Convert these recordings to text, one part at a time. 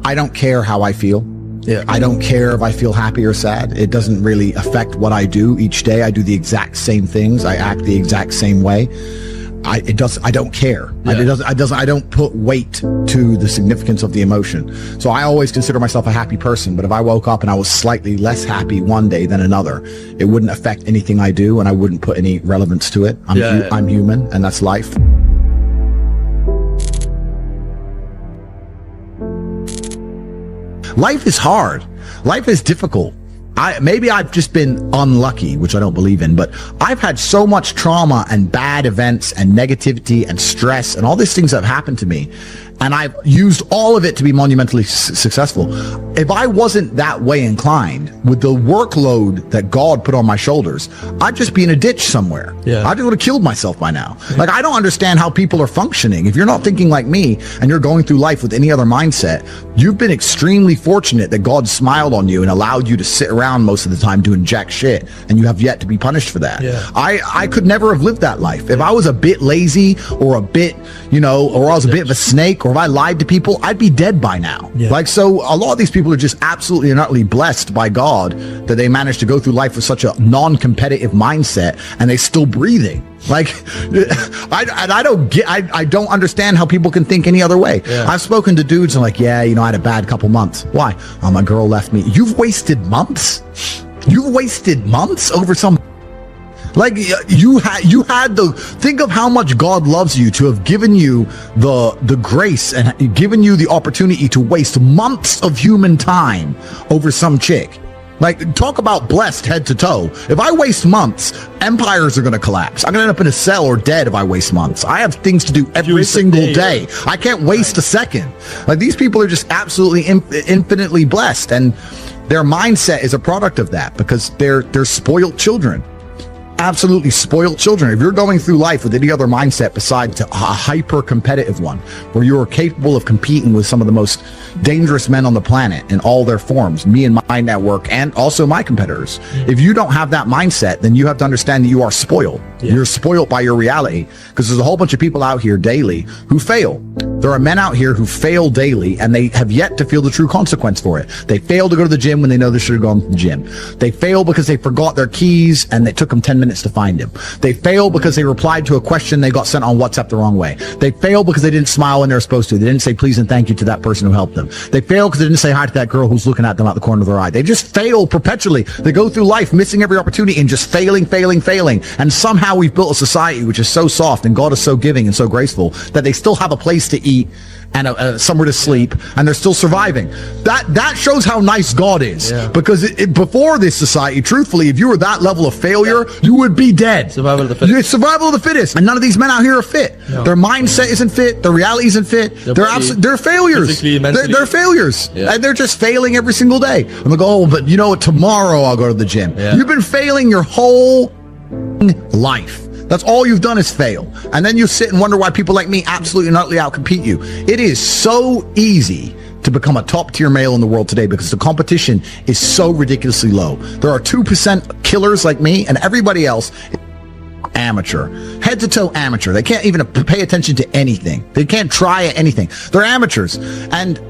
I don't care how I feel. Yeah. I don't care if I feel happy or sad. It doesn't really affect what I do each day. I do the exact same things. I act the exact same way. I don't care. Yeah. I don't put weight to the significance of the emotion. So I always consider myself a happy person, but if I woke up and I was slightly less happy one day than another, it wouldn't affect anything I do, and I wouldn't put any relevance to it. I'm human, and that's life. Life is hard. Life is difficult. Maybe I've just been unlucky, which I don't believe in, but I've had so much trauma and bad events and negativity and stress and all these things that have happened to me, and I've used all of it to be monumentally successful. If I wasn't that way inclined, with the workload that God put on my shoulders, I'd just be in a ditch somewhere. Yeah. I would have killed myself by now. Like, I don't understand how people are functioning. If you're not thinking like me and you're going through life with any other mindset, you've been extremely fortunate that God smiled on you and allowed you to sit around most of the time doing jack shit, and you have yet to be punished for that. Yeah. I could never have lived that life. If I was a bit lazy or a bit, or I was a bit of a snake, or if I lied to people, I'd be dead by now. Yeah. Like, so a lot of these people are just absolutely and utterly blessed by God that they managed to go through life with such a non-competitive mindset, and they're still breathing. Like, I don't understand how people can think any other way. Yeah. I've spoken to dudes and like, I had a bad couple months. Why? Oh, my girl left me. You've wasted months? You've wasted months over some... Like, you had think of how much God loves you to have given you the grace and given you the opportunity to waste months of human time over some chick. Like, talk about blessed head to toe. If I waste months, empires are going to collapse. I'm going to end up in a cell or dead if I waste months. I have things to do every single day. I can't waste a second. Like, these people are just absolutely infinitely blessed, and their mindset is a product of that, because they're spoiled children. Absolutely spoiled children. If you're going through life with any other mindset besides a hyper competitive one, where you are capable of competing with some of the most dangerous men on the planet in all their forms, me and my network, and also my competitors. If you don't have that mindset, then you have to understand that you are spoiled. Yeah. You're spoiled by your reality, because there's a whole bunch of people out here daily who fail. There are men out here who fail daily, and they have yet to feel the true consequence for it. They fail to go to the gym when they know they should have gone to the gym. They fail because they forgot their keys and it took them 10 minutes to find them. They fail because they replied to a question they got sent on WhatsApp the wrong way. They fail because they didn't smile when they were supposed to. They didn't say please and thank you to that person who helped them. They fail because they didn't say hi to that girl who's looking at them out the corner of their eye. They just fail perpetually. They go through life missing every opportunity and just failing. And somehow we've built a society which is so soft, and God is so giving and so graceful, that they still have a place to eat and somewhere to sleep, and they're still surviving. That shows how nice God is. Yeah. Because before this society, truthfully, if you were that level of failure, you would be dead. Survival of the fittest. Survival of the fittest. And none of these men out here are fit. No. Their mindset isn't fit. Their reality isn't fit. They're failures. They're failures. Yeah. And they're just failing every single day. I'm like, oh, but you know what? Tomorrow I'll go to the gym. Yeah. You've been failing your whole life. That's all you've done is fail. And then you sit and wonder why people like me absolutely and utterly outcompete you. It is so easy to become a top-tier male in the world today because the competition is so ridiculously low. There are 2% killers like me, and everybody else is amateur. Head to toe amateur. They can't even pay attention to anything. They can't try at anything. They're amateurs. And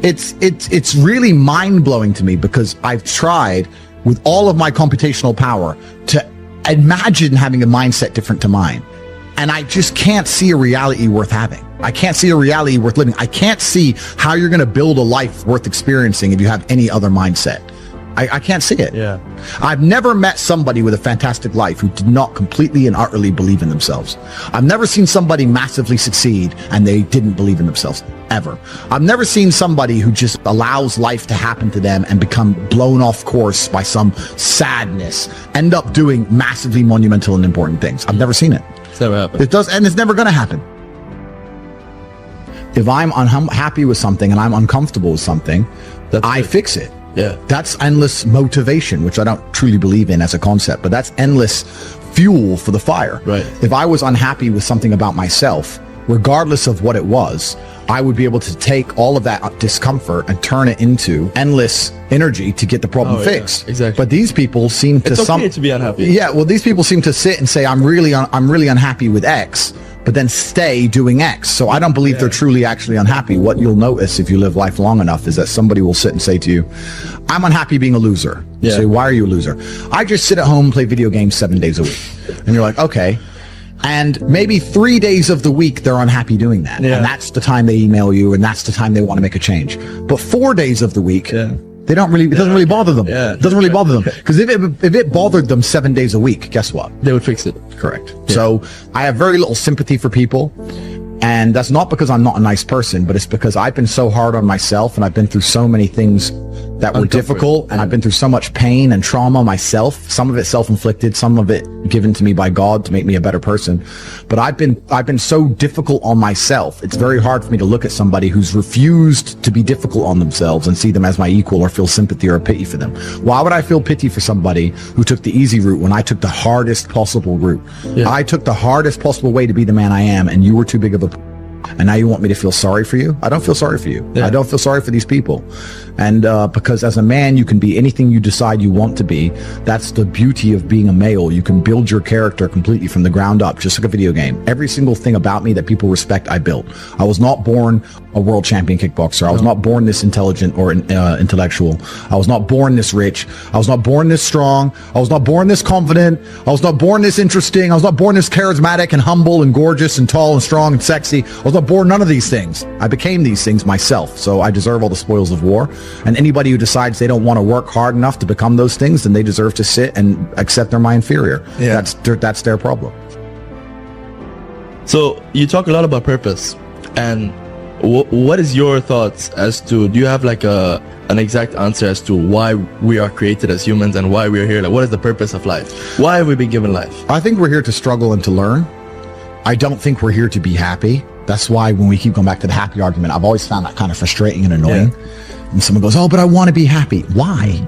it's really mind-blowing to me, because I've tried with all of my computational power to imagine having a mindset different to mine, and I just can't see a reality worth having. I can't see a reality worth living. I can't see how you're going to build a life worth experiencing if you have any other mindset. I can't see it. Yeah. I've never met somebody with a fantastic life who did not completely and utterly believe in themselves. I've never seen somebody massively succeed and they didn't believe in themselves, ever. I've never seen somebody who just allows life to happen to them and become blown off course by some sadness, end up doing massively monumental and important things. I've never seen it. It's never happened. It does, and it's never going to happen. If I'm unhappy with something and I'm uncomfortable with something, I fix it. Yeah. That's endless motivation, which I don't truly believe in as a concept, but that's endless fuel for the fire. Right. If I was unhappy with something about myself, regardless of what it was, I would be able to take all of that discomfort and turn it into endless energy to get the problem fixed. Yeah, exactly. But these people seem to... It's okay to be unhappy. Yeah, well, these people seem to sit and say, I'm really unhappy with X, but then stay doing X. So I don't believe they're truly actually unhappy. What you'll notice if you live life long enough is that somebody will sit and say to you, I'm unhappy being a loser. You say, why are you a loser? I just sit at home and play video games 7 days a week. And you're like, okay. And maybe 3 days of the week they're unhappy doing that. And that's the time they email you, and that's the time they want to make a change. But 4 days of the week, they don't really, it doesn't really bother them. It doesn't really bother them. Because if it bothered them 7 days a week, guess what? They would fix it. Correct. So I have very little sympathy for people. And that's not because I'm not a nice person, but it's because I've been so hard on myself, and I've been through so many things that were difficult, and I've been through so much pain and trauma myself, some of it self-inflicted, some of it given to me by God to make me a better person. But I've been so difficult on myself. It's very hard for me to look at somebody who's refused to be difficult on themselves and see them as my equal or feel sympathy or pity for them. Why would I feel pity for somebody who took the easy route when I took the hardest possible route? I took the hardest possible way to be the man I am, and you were too big of a and now you want me to feel sorry for you? I don't feel sorry for you. I don't feel sorry for these people. And because as a man, you can be anything you decide you want to be. That's the beauty of being a male. You can build your character completely from the ground up, just like a video game. Every single thing about me that people respect, I built. I was not born a world champion kickboxer. I was not born this intelligent or intellectual. I was not born this rich. I was not born this strong. I was not born this confident. I was not born this interesting. I was not born this charismatic and humble and gorgeous and tall and strong and sexy. I was not born none of these things. I became these things myself. So I deserve all the spoils of war. And anybody who decides they don't want to work hard enough to become those things, then they deserve to sit and accept they're my inferior. That's their problem. So you talk a lot about purpose, and what is your thoughts as to, do you have like an exact answer as to why we are created as humans and why we are here? Like, what is the purpose of life? Why have we been given life? I think we're here to struggle and to learn. I don't think we're here to be happy. That's why when we keep going back to the happy argument, I've always found that kind of frustrating and annoying. And someone goes, oh, but I want to be happy. Why?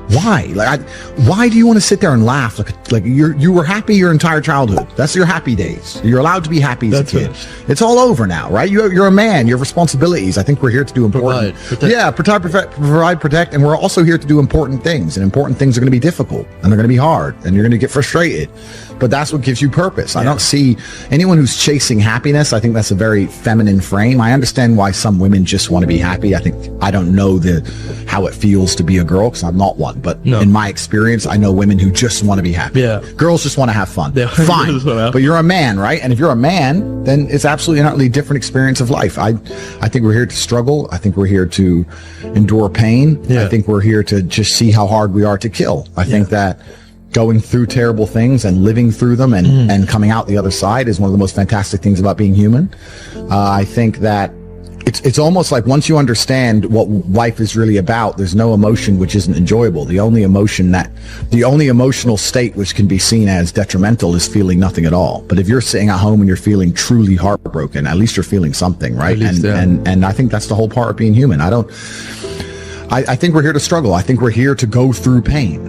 Why do you want to sit there and laugh like you were happy your entire childhood? That's your happy days. You're allowed to be happy as a kid. It's all over now, right? You're a man. You have responsibilities. I think we're here to do important. Provide, protect, and we're also here to do important things. And important things are going to be difficult, and they're going to be hard, and you're going to get frustrated. But that's what gives you purpose. I don't see anyone who's chasing happiness. I think that's a very feminine frame. I understand why some women just want to be happy. I don't know how it feels to be a girl, because I'm not one. But in my experience, I know women who just want to be happy. Girls just want to have fun. Fine. But you're a man, right? And if you're a man, then it's absolutely an utterly different experience of life. I think we're here to struggle. I think we're here to endure pain. I think we're here to just see how hard we are to kill. I think that going through terrible things and living through them and coming out the other side is one of the most fantastic things about being human. I think that it's almost like once you understand what life is really about, there's no emotion which isn't enjoyable. The only emotional state which can be seen as detrimental is feeling nothing at all. But if you're sitting at home and you're feeling truly heartbroken, at least you're feeling something, right? And I think that's the whole part of being human. I think we're here to struggle. I think we're here to go through pain.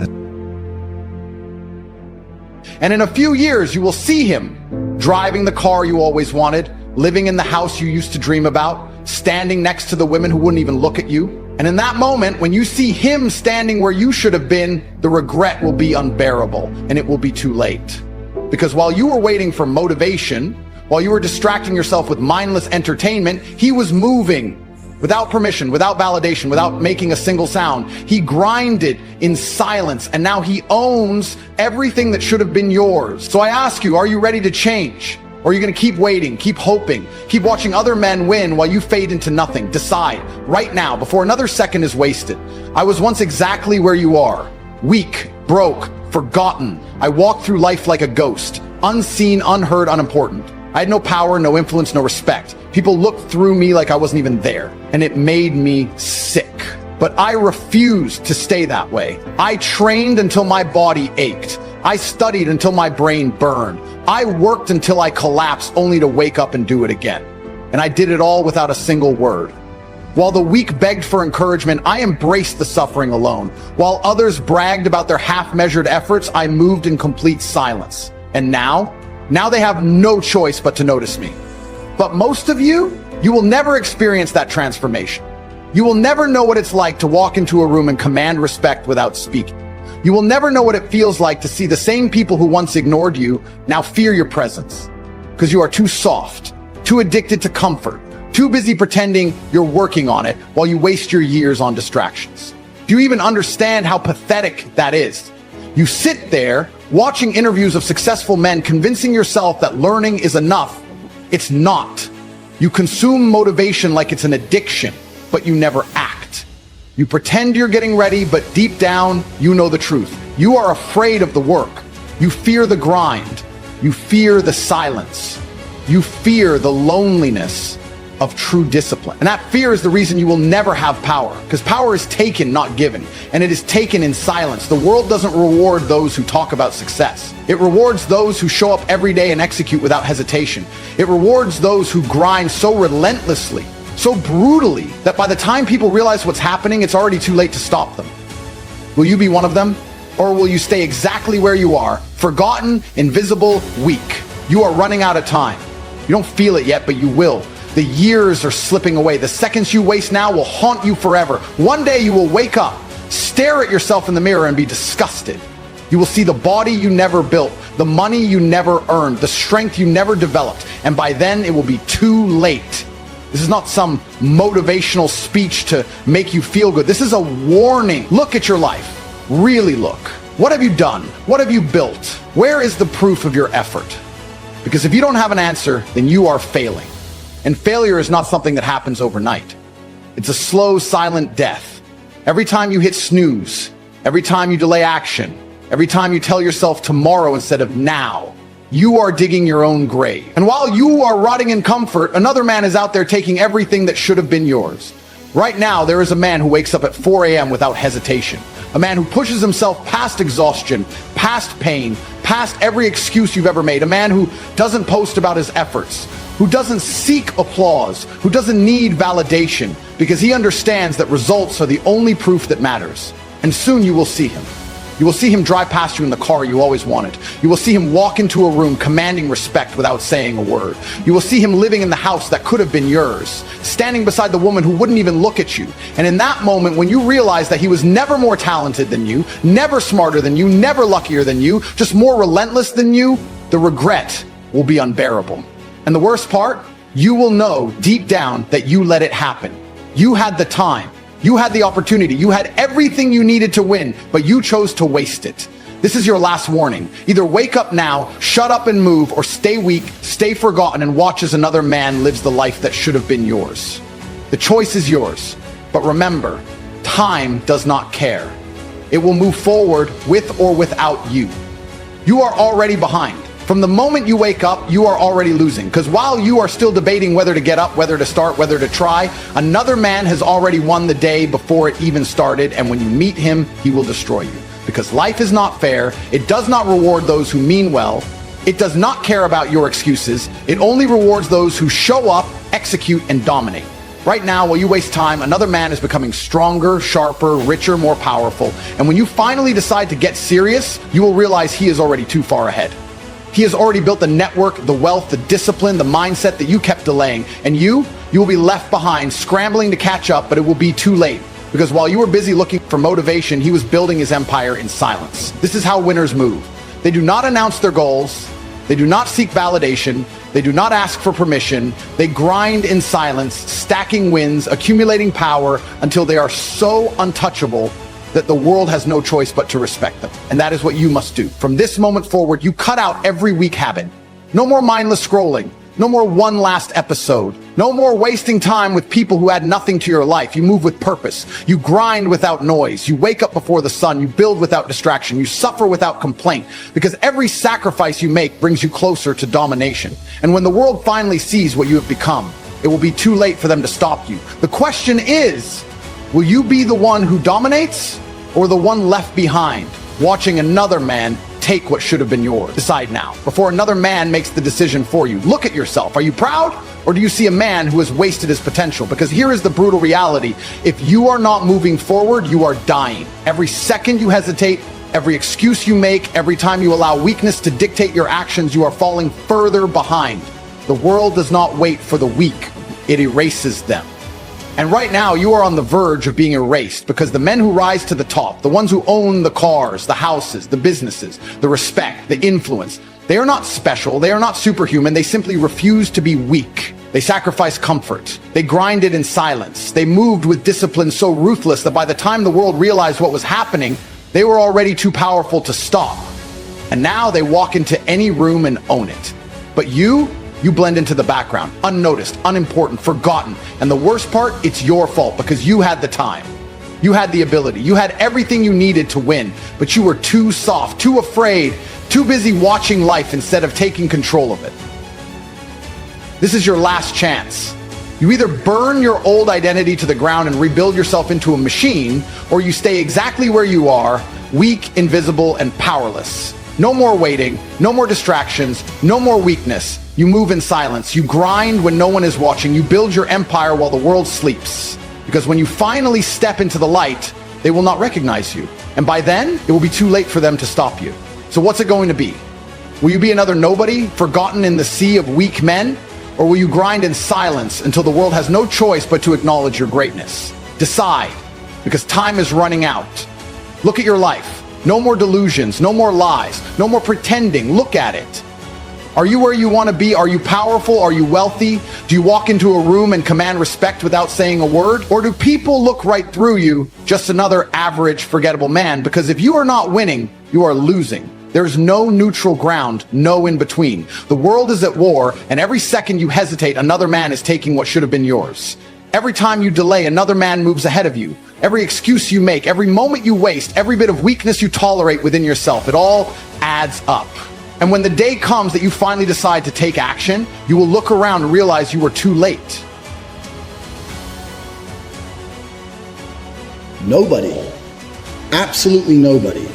And in a few years, you will see him driving the car you always wanted, living in the house you used to dream about, standing next to the women who wouldn't even look at you. And in that moment, when you see him standing where you should have been, the regret will be unbearable, and it will be too late. Because while you were waiting for motivation, while you were distracting yourself with mindless entertainment, he was moving without permission, without validation, without making a single sound. He grinded in silence, and now he owns everything that should have been yours. So I ask you, are you ready to change? Or are you going to keep waiting, keep hoping, keep watching other men win while you fade into nothing? Decide right now, before another second is wasted. I was once exactly where you are. Weak, broke, forgotten. I walked through life like a ghost. Unseen, unheard, unimportant. I had no power, no influence, no respect. People looked through me like I wasn't even there. And it made me sick. But I refused to stay that way. I trained until my body ached. I studied until my brain burned. I worked until I collapsed, only to wake up and do it again. And I did it all without a single word. While the weak begged for encouragement, I embraced the suffering alone. While others bragged about their half-measured efforts, I moved in complete silence. And now they have no choice but to notice me. But most of you will never experience that transformation. You will never know what it's like to walk into a room and command respect without speaking. You will never know what it feels like to see the same people who once ignored you now fear your presence. because you are too soft, too addicted to comfort, too busy pretending you're working on it while you waste your years on distractions. Do you even understand how pathetic that is? You sit there watching interviews of successful men, convincing yourself that learning is enough. It's not. You consume motivation like it's an addiction, but you never act. You pretend you're getting ready, but deep down, you know the truth. You are afraid of the work. You fear the grind. You fear the silence. You fear the loneliness of true discipline. And that fear is the reason you will never have power, because power is taken, not given, and it is taken in silence. The world doesn't reward those who talk about success. It rewards those who show up every day and execute without hesitation. It rewards those who grind so relentlessly, so brutally, that by the time people realize what's happening, it's already too late to stop them. Will you be one of them? Or will you stay exactly where you are, forgotten, invisible, weak? You are running out of time. You don't feel it yet, but you will. The years are slipping away. The seconds you waste now will haunt you forever. One day you will wake up, stare at yourself in the mirror and be disgusted. You will see the body you never built, the money you never earned, the strength you never developed, and by then it will be too late. This is not some motivational speech to make you feel good. This is a warning. Look at your life. Really look. What have you done? What have you built? Where is the proof of your effort? Because if you don't have an answer, then you are failing. And failure is not something that happens overnight. It's a slow, silent death. Every time you hit snooze, every time you delay action, every time you tell yourself tomorrow instead of now, you are digging your own grave. And while you are rotting in comfort, another man is out there taking everything that should have been yours. Right now, there is a man who wakes up at 4 a.m. without hesitation. A man who pushes himself past exhaustion, past pain, past every excuse you've ever made. A man who doesn't post about his efforts, who doesn't seek applause, who doesn't need validation, because he understands that results are the only proof that matters. And soon you will see him. You will see him drive past you in the car you always wanted. You will see him walk into a room commanding respect without saying a word. You will see him living in the house that could have been yours, standing beside the woman who wouldn't even look at you. And in that moment, when you realize that he was never more talented than you, never smarter than you, never luckier than you, just more relentless than you, the regret will be unbearable. And the worst part, you will know deep down that you let it happen. You had the time. You had the opportunity. You had everything you needed to win, but you chose to waste it. This is your last warning. Either wake up now, shut up and move, or stay weak, stay forgotten, and watch as another man lives the life that should have been yours. The choice is yours. But remember, time does not care. It will move forward with or without you. You are already behind. From the moment you wake up, you are already losing. Because while you are still debating whether to get up, whether to start, whether to try, another man has already won the day before it even started. And when you meet him, he will destroy you. Because life is not fair. It does not reward those who mean well. It does not care about your excuses. It only rewards those who show up, execute, and dominate. Right now, while you waste time, another man is becoming stronger, sharper, richer, more powerful. And when you finally decide to get serious, you will realize he is already too far ahead. He has already built the network, the wealth, the discipline, the mindset that you kept delaying. And you will be left behind, scrambling to catch up, but it will be too late. Because while you were busy looking for motivation, he was building his empire in silence. This is how winners move. They do not announce their goals. They do not seek validation. They do not ask for permission. They grind in silence, stacking wins, accumulating power until they are so untouchable that the world has no choice but to respect them. And that is what you must do. From this moment forward, you cut out every weak habit. No more mindless scrolling. No more one last episode. No more wasting time with people who add nothing to your life. You move with purpose. You grind without noise. You wake up before the sun. You build without distraction. You suffer without complaint. Because every sacrifice you make brings you closer to domination. And when the world finally sees what you have become, it will be too late for them to stop you. The question is, will you be the one who dominates or the one left behind, watching another man take what should have been yours? Decide now, before another man makes the decision for you. Look at yourself. Are you proud, or do you see a man who has wasted his potential? Because here is the brutal reality. If you are not moving forward, you are dying. Every second you hesitate, every excuse you make, every time you allow weakness to dictate your actions, you are falling further behind. The world does not wait for the weak. It erases them. And right now, you are on the verge of being erased because the men who rise to the top, the ones who own the cars, the houses, the businesses, the respect, the influence, They are not special. They are not superhuman. They simply refuse to be weak. They sacrificed comfort. They grinded in silence. They moved with discipline so ruthless that by the time the world realized what was happening, they were already too powerful to stop. And now they walk into any room and own it. But you blend into the background, unnoticed, unimportant, forgotten. And the worst part, it's your fault because you had the time. You had the ability. You had everything you needed to win, but you were too soft, too afraid, too busy watching life instead of taking control of it. This is your last chance. You either burn your old identity to the ground and rebuild yourself into a machine, or you stay exactly where you are, weak, invisible, and powerless. No more waiting, no more distractions, no more weakness. You move in silence. You grind when no one is watching. You build your empire while the world sleeps. Because when you finally step into the light, they will not recognize you. And by then, it will be too late for them to stop you. So what's it going to be? Will you be another nobody, forgotten in the sea of weak men? Or will you grind in silence until the world has no choice but to acknowledge your greatness? Decide, because time is running out. Look at your life. No more delusions, no more lies, no more pretending. Look at it. Are you where you want to be? Are you powerful? Are you wealthy? Do you walk into a room and command respect without saying a word? Or do people look right through you, just another average, forgettable man? Because if you are not winning, you are losing. There's no neutral ground, no in between. The world is at war, and every second you hesitate, another man is taking what should have been yours. Every time you delay, another man moves ahead of you. Every excuse you make, every moment you waste, every bit of weakness you tolerate within yourself, it all adds up. And when the day comes that you finally decide to take action, you will look around and realize you were too late. Nobody, absolutely nobody,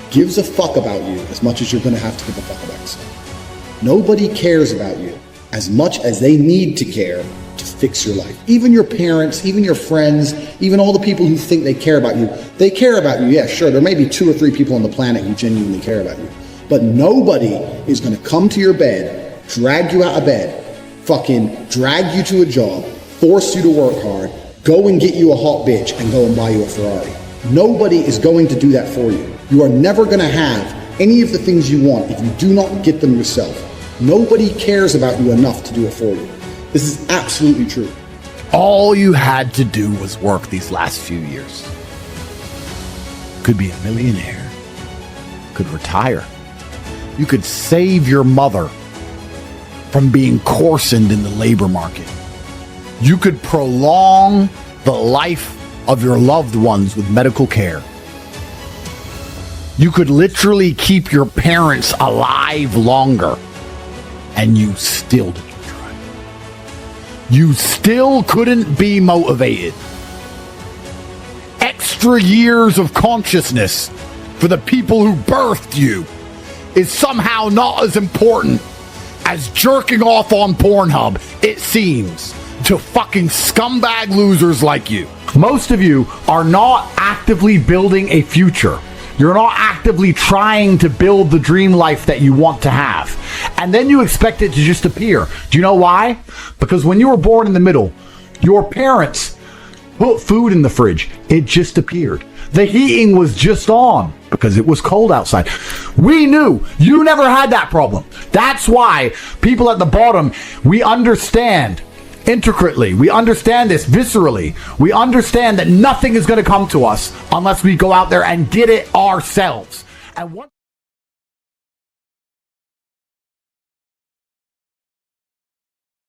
gives a fuck about you as much as you're going to have to give a fuck about yourself. Nobody cares about you as much as they need to care to fix your life. Even your parents, even your friends, even all the people who think they care about you, they care about you. Yeah, sure, there may be 2 or 3 people on the planet who genuinely care about you. But nobody is going to come to your bed, drag you out of bed, fucking drag you to a job, force you to work hard, go and get you a hot bitch and go and buy you a Ferrari. Nobody is going to do that for you. You are never going to have any of the things you want if you do not get them yourself. Nobody cares about you enough to do it for you. This is absolutely true. All you had to do was work these last few years. Could be a millionaire. Could retire. You could save your mother from being coarsened in the labor market. You could prolong the life of your loved ones with medical care. You could literally keep your parents alive longer, and you still didn't try. You still couldn't be motivated. Extra years of consciousness for the people who birthed you is somehow not as important as jerking off on Pornhub, it seems, to fucking scumbag losers like you. Most of you are not actively building a future. You're not actively trying to build the dream life that you want to have. And then you expect it to just appear. Do you know why? Because when you were born in the middle, your parents put food in the fridge. It just appeared. The heating was just on because it was cold outside. We knew you never had that problem. That's why people at the bottom, we understand intricately. We understand this viscerally. We understand that nothing is going to come to us unless we go out there and get it ourselves. And